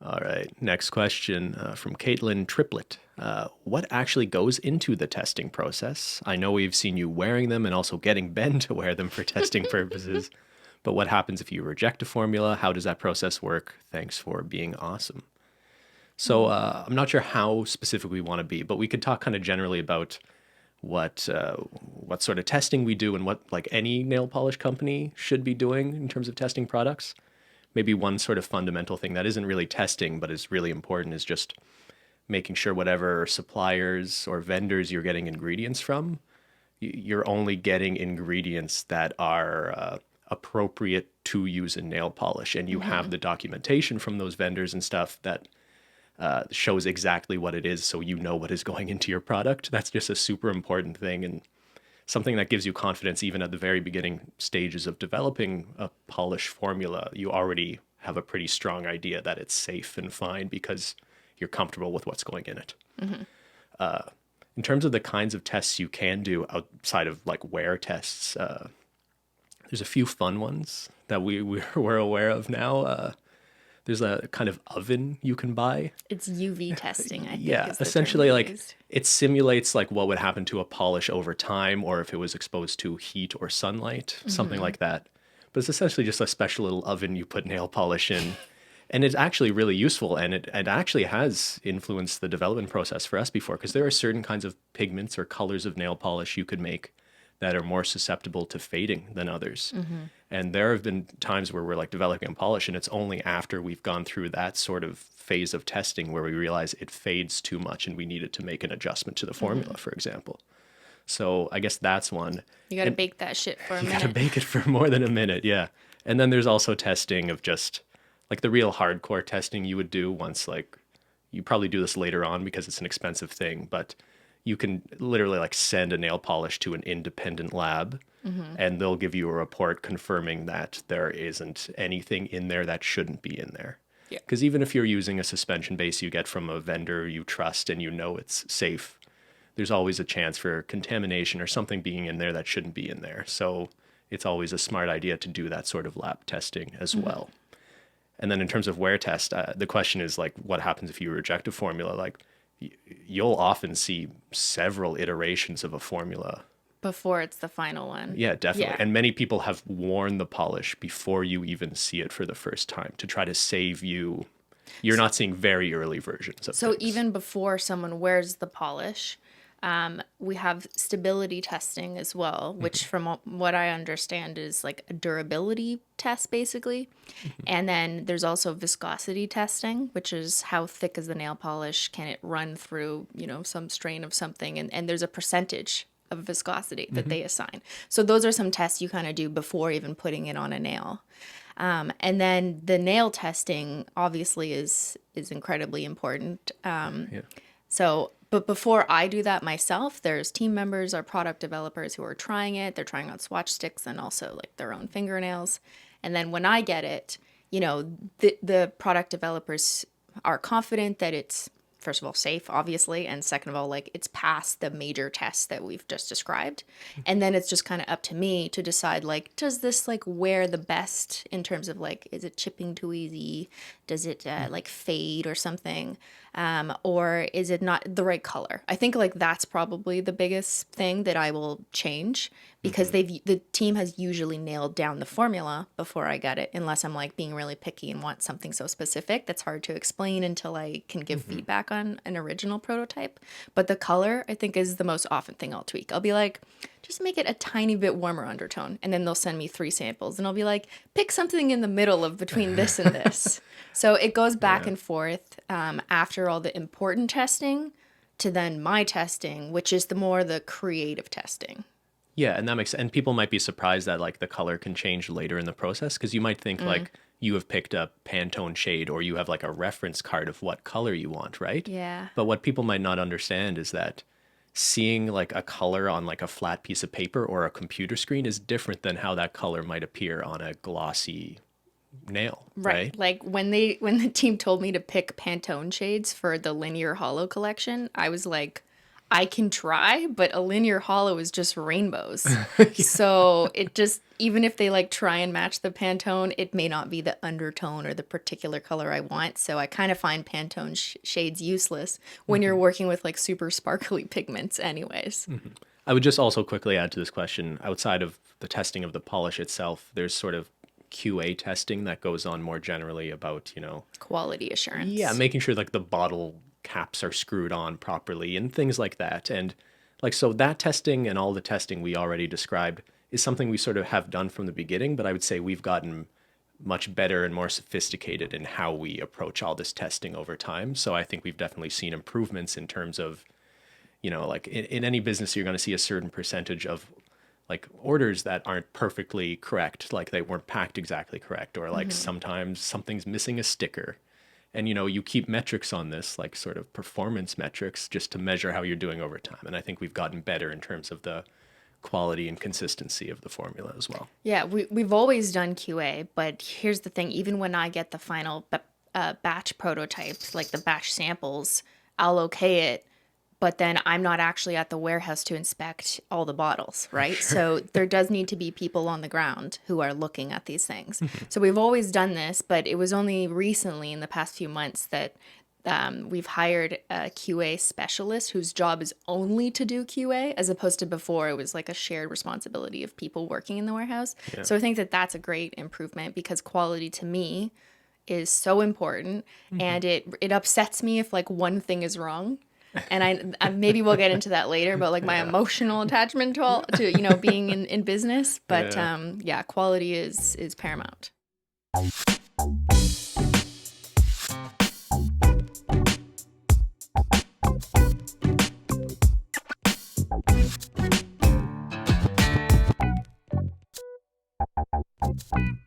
All right. Next question from Caitlin Triplet. What actually goes into the testing process? I know we've seen you wearing them and also getting Ben to wear them for testing purposes, but what happens if you reject a formula? How does that process work? Thanks for being awesome. So I'm not sure how specific we want to be, but we could talk kind of generally about what sort of testing we do and what like any nail polish company should be doing in terms of testing products. Maybe one sort of fundamental thing that isn't really testing but is really important is just making sure whatever suppliers or vendors you're getting ingredients from, you're only getting ingredients that are appropriate to use in nail polish, and you have the documentation from those vendors and stuff that shows exactly what it is, so you know what is going into your product. That's just a super important thing, and something that gives you confidence even at the very beginning stages of developing a polish formula. You already have a pretty strong idea that it's safe and fine because you're comfortable with what's going in it. In terms of the kinds of tests you can do outside of like wear tests, there's a few fun ones that we're aware of now. There's a kind of oven you can buy. It's UV testing, I think. Yeah, Is the term essentially, they like used. it simulates like what would happen to a polish over time, or if it was exposed to heat or sunlight, something like that. But it's essentially just a special little oven you put nail polish in, and it's actually really useful, and it actually has influenced the development process for us before, because there are certain kinds of pigments or colors of nail polish you could make that are more susceptible to fading than others. And there have been times where we're like developing a polish, and it's only after we've gone through that sort of phase of testing where we realize it fades too much and we needed to make an adjustment to the formula, for example. So I guess that's one. You got to And bake that shit for a you got to minute. bake it for more than a minute, yeah. And then there's also testing of just like the real hardcore testing you would do once, like you probably do this later on because it's an expensive thing, but you can literally like send a nail polish to an independent lab and they'll give you a report confirming that there isn't anything in there that shouldn't be in there. Yeah. Because even if you're using a suspension base you get from a vendor you trust and you know it's safe, there's always a chance for contamination or something being in there that shouldn't be in there. So it's always a smart idea to do that sort of lab testing as well. And then in terms of wear test, the question is like, what happens if you reject a formula? Like, you'll often see several iterations of a formula. Before it's the final one. Yeah, definitely. Yeah. And many people have worn the polish before you even see it for the first time to try to save you. You're not seeing very early versions of So things. even before someone wears the polish, we have stability testing as well, which from what I understand is like a durability test basically. And then there's also viscosity testing, which is how thick is the nail polish? Can it run through, some strain of something? And there's a percentage of viscosity that they assign. So those are some tests you kind of do before even putting it on a nail. And then the nail testing obviously is incredibly important. Yeah. So, but before I do that myself, there's team members or product developers who are trying it. They're trying on swatch sticks and also like their own fingernails. And then when I get it, the product developers are confident that it's, first of all, safe, obviously, and second of all, like it's past the major tests that we've just described. And then it's just kind of up to me to decide, like, does this like wear the best in terms of like, is it chipping too easy? Does it like fade or something? Or is it not the right color? I think like that's probably the biggest thing that I will change because the team has usually nailed down the formula before I get it, unless I'm like being really picky and want something so specific that's hard to explain until I can give feedback on an original prototype. But the color I think is the most often thing I'll tweak. I'll be like, just make it a tiny bit warmer undertone, and then they'll send me 3 samples and I'll be like, pick something in the middle of between this and this. So it goes back Yeah. and forth after all the important testing to then my testing, which is the creative testing. Yeah, and that makes and people might be surprised that like the color can change later in the process because you might think like you have picked a Pantone shade or you have like a reference card of what color you want, right? Yeah. But what people might not understand is that seeing like a color on like a flat piece of paper or a computer screen is different than how that color might appear on a glossy nail, right? Like when the team told me to pick Pantone shades for the linear hollow collection, I was like, I can try, but a linear hollow is just rainbows. So it just, even if they like try and match the Pantone, it may not be the undertone or the particular color I want. So I kind of find Pantone shades useless when you're working with like super sparkly pigments anyways. I would just also quickly add to this question, outside of the testing of the polish itself, there's sort of QA testing that goes on more generally about, Quality assurance. yeah, making sure like the bottle caps are screwed on properly and things like that. And like, so that testing and all the testing we already described is something we sort of have done from the beginning, but I would say we've gotten much better and more sophisticated in how we approach all this testing over time. So I think we've definitely seen improvements in terms of, like in any business, you're going to see a certain percentage of like orders that aren't perfectly correct, like they weren't packed exactly correct, or like sometimes something's missing a sticker. And you keep metrics on this, like sort of performance metrics, just to measure how you're doing over time. And I think we've gotten better in terms of the quality and consistency of the formula as well. Yeah, we've always done QA, but here's the thing. Even when I get the final batch prototypes, like the batch samples, I'll okay it, but then I'm not actually at the warehouse to inspect all the bottles, right? Sure. So there does need to be people on the ground who are looking at these things. So we've always done this, but it was only recently in the past few months that we've hired a QA specialist whose job is only to do QA, as opposed to before it was like a shared responsibility of people working in the warehouse. Yeah. So I think that that's a great improvement, because quality to me is so important, and it upsets me if like one thing is wrong. And I maybe we'll get into that later, but like my emotional attachment to being in business. But Yeah. quality is paramount.